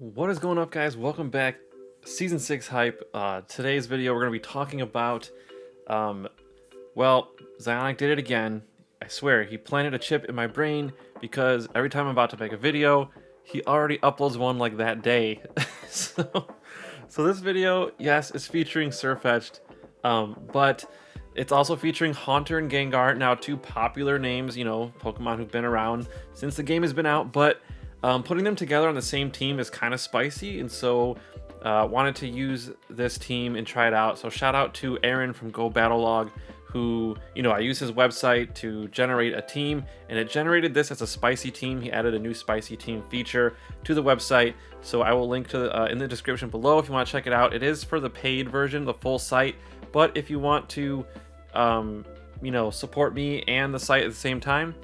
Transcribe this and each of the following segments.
What is going up, guys? Welcome back. Season 6 hype. Today's video we're going to be talking about, well, Zionic did it again. I swear, he planted a chip in my brain because every time I'm about to make a video, he already uploads one like that day. so this video, yes, is featuring SIRFETCH'D, but it's also featuring Haunter and Gengar, now two popular names, you know, Pokemon who've been around since the game has been out, but putting them together on the same team is kind of spicy, and so wanted to use this team and try it out. So shout out to Aaron from GoBattleLog, who, you know, I use his website to generate a team, and it generated this as a spicy team. He added a new spicy team feature to the website, so I will link to in the description below if you want to check it out. It is for the paid version, the full site, but if you want to, you know, support me and the site at the same time,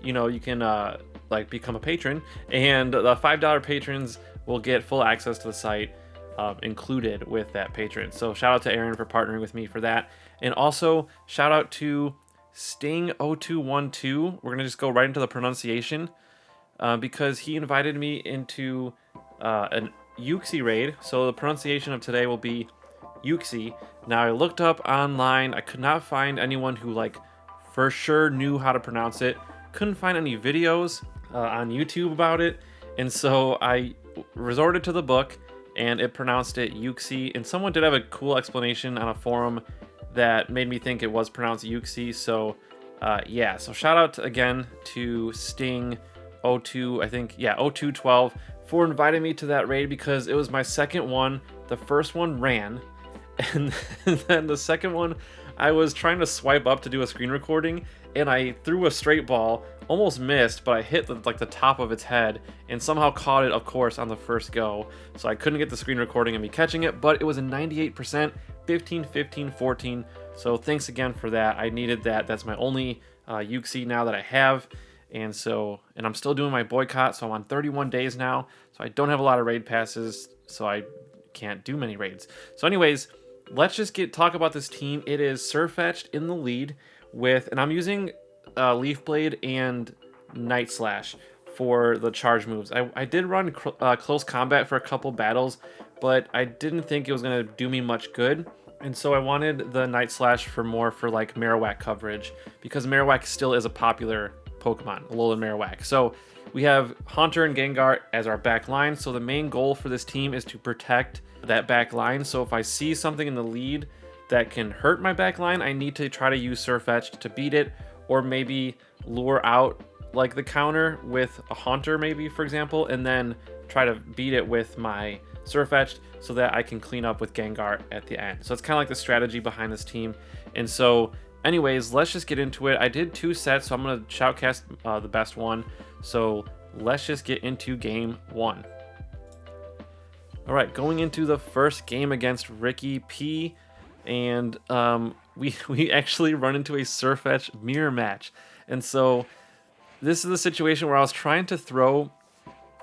you know, you can like become a patron, and the $5 patrons will get full access to the site included with that patron. So shout out to Aaron for partnering with me for that, and also shout out to Sting0212. We're gonna just go right into the pronunciation because he invited me into an Uxie raid. So the pronunciation of today will be Uxie. Now I looked up online, I could not find anyone who like for sure knew how to pronounce it. Couldn't find any videos on YouTube about it, and so I resorted to the book, and it pronounced it Uxie, and someone did have a cool explanation on a forum that made me think it was pronounced Uxie. So yeah, so shout out again to Sting02, I think, yeah, 0212, for inviting me to that raid because it was my second one. The first one ran, and then the second one I was trying to swipe up to do a screen recording, and I threw a straight ball, almost missed, but I hit the top of its head and somehow caught it, of course, on the first go. So I couldn't get the screen recording and me catching it, but it was a 98%, 15, 15, 14. So thanks again for that. I needed that. That's my only Uxie now that I have. And I'm still doing my boycott, so I'm on 31 days now. So I don't have a lot of raid passes, so I can't do many raids. So anyways, let's just talk about this team. It is SIRFETCH'D in the lead with, and I'm using Leaf Blade and Night Slash for the charge moves. I did run close combat for a couple battles, but I didn't think it was going to do me much good, and so I wanted the Night Slash for more for like Marowak coverage, because Marowak still is a popular Pokemon, Alolan Marowak. So we have Haunter and Gengar as our back line, so the main goal for this team is to protect that back line. So if I see something in the lead that can hurt my back line, I need to try to use SIRFETCH'D to beat it, or maybe lure out like the counter with a Haunter, maybe, for example, and then try to beat it with my SIRFETCH'D so that I can clean up with Gengar at the end. So it's kind of like the strategy behind this team. And so anyways, let's just get into it. I did 2 sets, so I'm going to shoutcast the best one. So let's just get into game 1. All right, going into the first game against Ricky P, and we actually run into a SIRFETCH'D mirror match. And so this is the situation where I was trying to throw,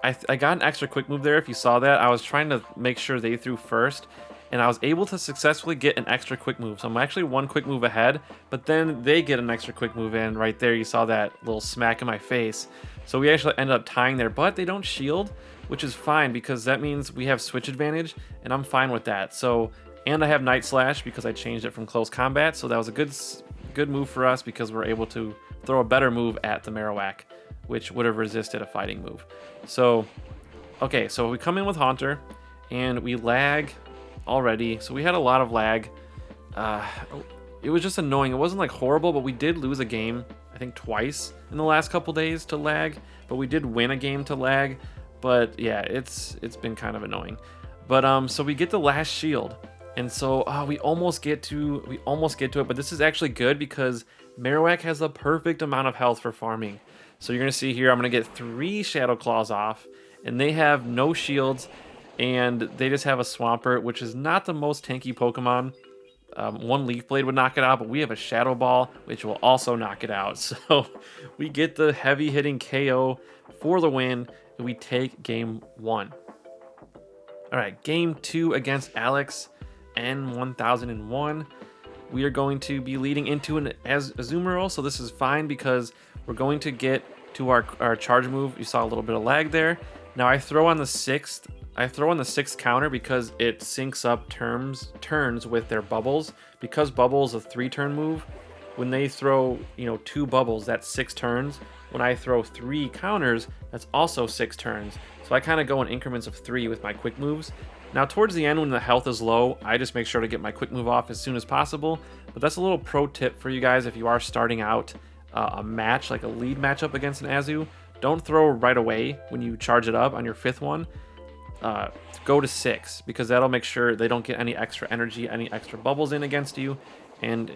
I got an extra quick move there. If you saw that, I was trying to make sure they threw first, and I was able to successfully get an extra quick move. So I'm actually 1 quick move ahead, but then they get an extra quick move in right there. You saw that little smack in my face. So we actually ended up tying there, but they don't shield, which is fine because that means we have switch advantage, and I'm fine with that. So, and I have Night Slash because I changed it from close combat, so that was a good move for us because we're able to throw a better move at the Marowak, which would have resisted a fighting move. So, okay, so we come in with Haunter, and we lag already. So we had a lot of lag. It was just annoying. It wasn't like horrible, but we did lose a game, I think twice in the last couple days to lag, but we did win a game to lag. But yeah, it's been kind of annoying. But so we get the last shield, and so we almost get to it, but this is actually good because Marowak has the perfect amount of health for farming. So you're gonna see here, I'm gonna get 3 Shadow Claws off, and they have no shields, and they just have a Swampert, which is not the most tanky Pokemon. 1 Leaf Blade would knock it out, but we have a Shadow Ball, which will also knock it out. So we get the heavy hitting KO for the win, and we take game 1. All right, game 2 against Alex N1001. We are going to be leading into an Azumarill, so this is fine because we're going to get to our charge move. You saw a little bit of lag there. Now I throw on the 6th I throw in the 6th counter because it syncs up turns with their bubbles. Because bubbles a 3-turn move, when they throw 2 bubbles, that's 6 turns. When I throw 3 counters, that's also 6 turns. So I kind of go in increments of 3 with my quick moves. Now towards the end, when the health is low, I just make sure to get my quick move off as soon as possible. But that's a little pro tip for you guys if you are starting out a match, like a lead matchup against an Azu. Don't throw right away when you charge it up on your 5th one. Go to 6, because that'll make sure they don't get any extra energy, any extra bubbles in against you, and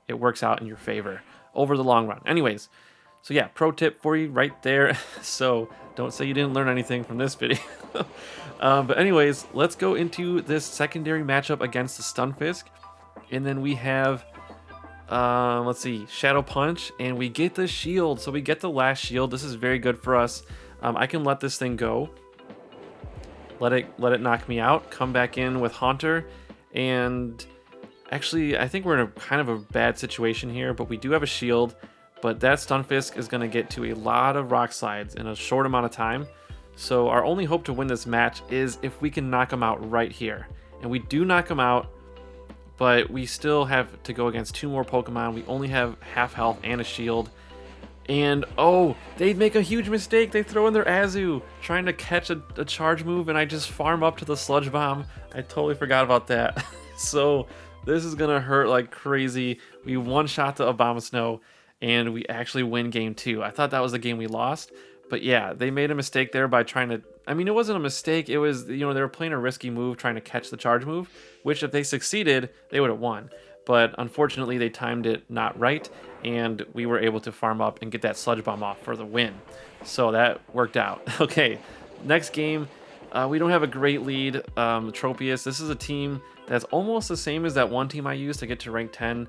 it works out in your favor over the long run. Anyways, so yeah, pro tip for you right there. So don't say you didn't learn anything from this video. But anyways, let's go into this secondary matchup against the Stunfisk. And then we have, let's see, Shadow Punch, and we get the shield. So we get the last shield. This is very good for us. I can let this thing go. Let it knock me out. Come back in with Haunter. And actually, I think we're in a kind of a bad situation here, but we do have a shield. But that Stunfisk is going to get to a lot of rock slides in a short amount of time. So our only hope to win this match is if we can knock him out right here. And we do knock him out, but we still have to go against 2 more Pokemon. We only have half health and a shield. And oh, they make a huge mistake. They throw in their Azu trying to catch a charge move, and I just farm up to the Sludge Bomb. I totally forgot about that. So this is going to hurt like crazy. We one-shot the Abomasnow, and we actually win game 2. I thought that was the game we lost. But yeah, they made a mistake there by trying to... I mean, it wasn't a mistake. It was, they were playing a risky move trying to catch the charge move, which if they succeeded, they would have won. But unfortunately, they timed it not right, and we were able to farm up and get that Sludge Bomb off for the win. So that worked out. Okay, next game, we don't have a great lead. Tropius, this is a team that's almost the same as that one team I used to get to rank 10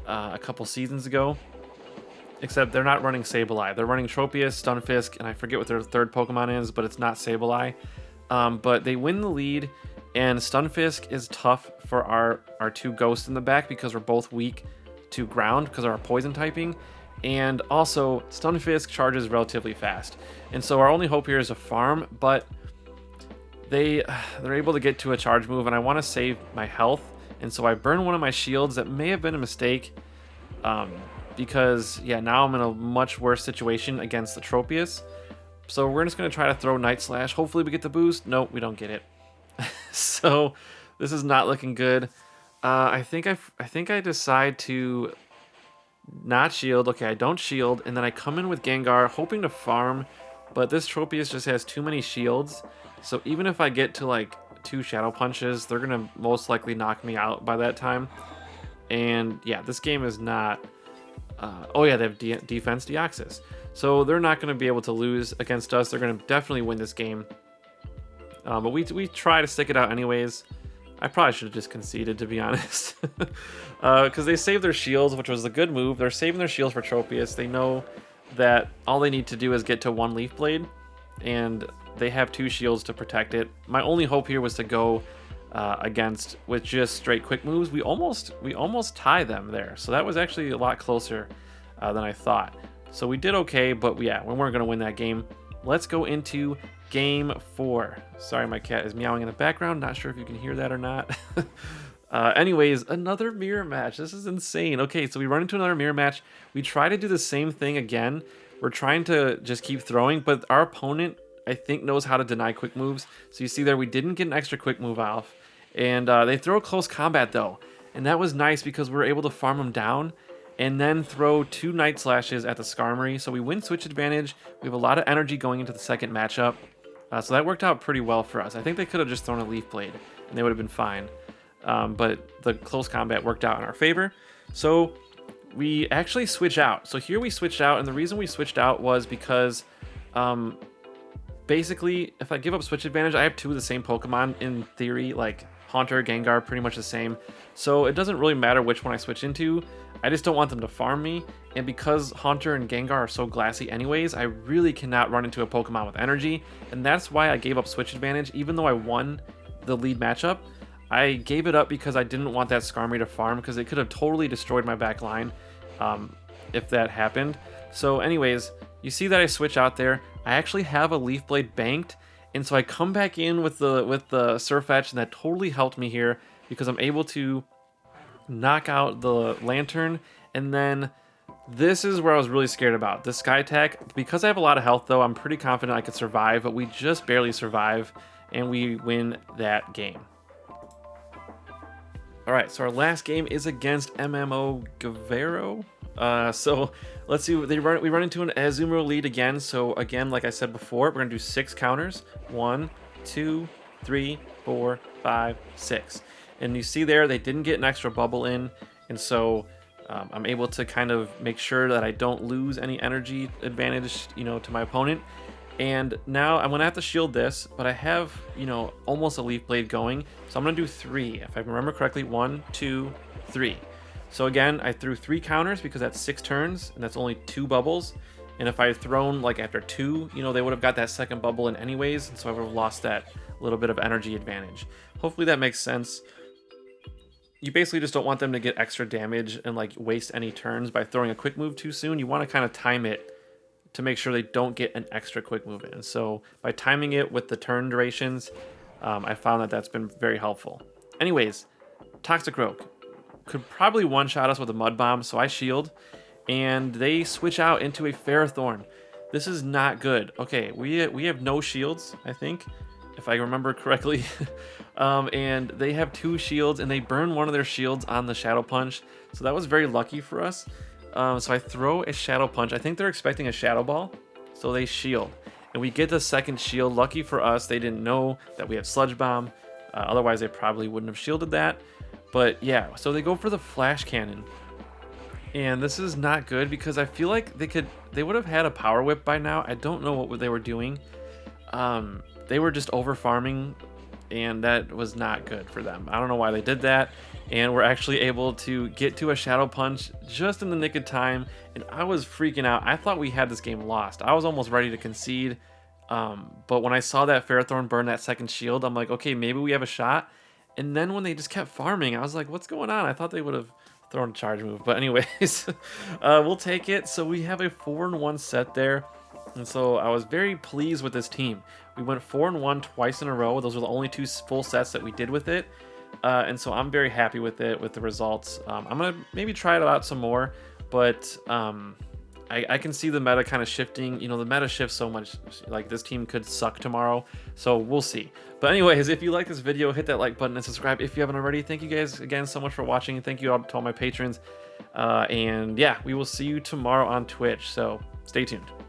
a couple seasons ago. Except they're not running Sableye. They're running Tropius, Stunfisk, and I forget what their 3rd Pokemon is, but it's not Sableye. But they win the lead, and Stunfisk is tough for our 2 Ghosts in the back because we're both weak to ground because of our poison typing. And also, Stunfisk charges relatively fast. And so our only hope here is a farm, but they're able to get to a charge move, and I want to save my health. And so I burn one of my shields. That may have been a mistake. Because, yeah, now I'm in a much worse situation against the Tropius. So we're just going to try to throw Night Slash. Hopefully we get the boost. Nope, we don't get it. So this is not looking good. I think I decide to not shield. Okay, I don't shield. And then I come in with Gengar, hoping to farm. But this Tropius just has too many shields. So even if I get to, like, 2 Shadow Punches, they're going to most likely knock me out by that time. And, yeah, this game is not... oh yeah, they have defense Deoxys. So they're not going to be able to lose against us. They're going to definitely win this game. But we try to stick it out anyways. I probably should have just conceded, to be honest. Because they saved their shields, which was a good move. They're saving their shields for Tropius. They know that all they need to do is get to 1 Leaf Blade. And they have 2 shields to protect it. My only hope here was to go... against with just straight quick moves. We almost tie them there, so that was actually a lot closer than I thought. So we did okay, but yeah, we weren't going to win that game. Let's go into game 4. Sorry, my cat is meowing in the background. Not sure if you can hear that or not. Anyways, another mirror match. This is insane. Okay, so we run into another mirror match. We try to do the same thing again. We're trying to just keep throwing, but our opponent, I think, knows how to deny quick moves. So you see there, we didn't get an extra quick move off. And they throw close combat though. And that was nice because we were able to farm them down and then throw 2 Night Slashes at the Skarmory. So we win switch advantage. We have a lot of energy going into the second matchup. So that worked out pretty well for us. I think they could have just thrown a Leaf Blade and they would have been fine. But the close combat worked out in our favor. So we actually switch out. So here we switched out, and the reason we switched out was because basically, if I give up switch advantage, I have 2 of the same Pokemon in theory, like Haunter, Gengar, pretty much the same. So it doesn't really matter which one I switch into. I just don't want them to farm me. And because Haunter and Gengar are so glassy anyways, I really cannot run into a Pokemon with energy. And that's why I gave up switch advantage. Even though I won the lead matchup, I gave it up because I didn't want that Skarmory to farm, because it could have totally destroyed my back line if that happened. So anyways, you see that I switch out there. I actually have a Leaf Blade banked, And so I come back in with the Sirfetch'd, and that totally helped me here because I'm able to knock out the lantern. And then this is where I was really scared about this sky attack. Because I have a lot of health though, I'm pretty confident I could survive, but we just barely survive and we win that game. All right, so our last game is against MMO Guevara. So let's see. We run into an Azumarill lead again. So again, like I said before, we're gonna do 6 counters. 1, 2, 3, 4, 5, 6. And you see there, they didn't get an extra bubble in, and so I'm able to kind of make sure that I don't lose any energy advantage, you know, to my opponent. And now I'm gonna have to shield this, but I have, you know, almost a leaf blade going, so I'm gonna do 3 if I remember correctly. 1, 2, 3. So again, I threw 3 counters because that's 6 turns and that's only 2 bubbles. And if I had thrown like after 2, you know, they would have got that second bubble in anyways, and so I would have lost that little bit of energy advantage. Hopefully that makes sense. You basically just don't want them to get extra damage and like waste any turns by throwing a quick move too soon. You want to kind of time it to make sure they don't get an extra quick move in. So by timing it with the turn durations, I found that that's been very helpful. Anyways, Toxic Rogue could probably one-shot us with a Mud Bomb, so I shield, and they switch out into a Ferrothorn. This is not good. Okay, we have no shields, I think, if I remember correctly. And they have 2 shields, and they burn one of their shields on the Shadow Punch, so that was very lucky for us. So I throw a Shadow Punch. I think they're expecting a Shadow Ball, so they shield. And we get the second shield. Lucky for us, they didn't know that we have Sludge Bomb. Otherwise, they probably wouldn't have shielded that. But yeah, so they go for the Flash Cannon. And this is not good because I feel like they would have had a Power Whip by now. I don't know what they were doing. They were just over farming, and that was not good for them. I don't know why they did that. And we're actually able to get to a Shadow Punch just in the nick of time, and I was freaking out. I thought we had this game lost. I was almost ready to concede, but when I saw that Ferrothorn burn that second shield, I'm like, okay, maybe we have a shot. And then when they just kept farming, I was like, what's going on? I thought they would have thrown a charge move, but anyways, we'll take it. So we have a 4-1 set there, and so I was very pleased with this team. We went 4-1 twice in a row. Those were the only 2 full sets that we did with it. And so I'm very happy with it, with the results. I'm going to maybe try it out some more, but I can see the meta kind of shifting. You know, the meta shifts so much, like this team could suck tomorrow, so we'll see. But anyways, if you like this video, hit that like button and subscribe if you haven't already. Thank you guys again so much for watching, and thank you all to all my patrons. And yeah, we will see you tomorrow on Twitch, so stay tuned.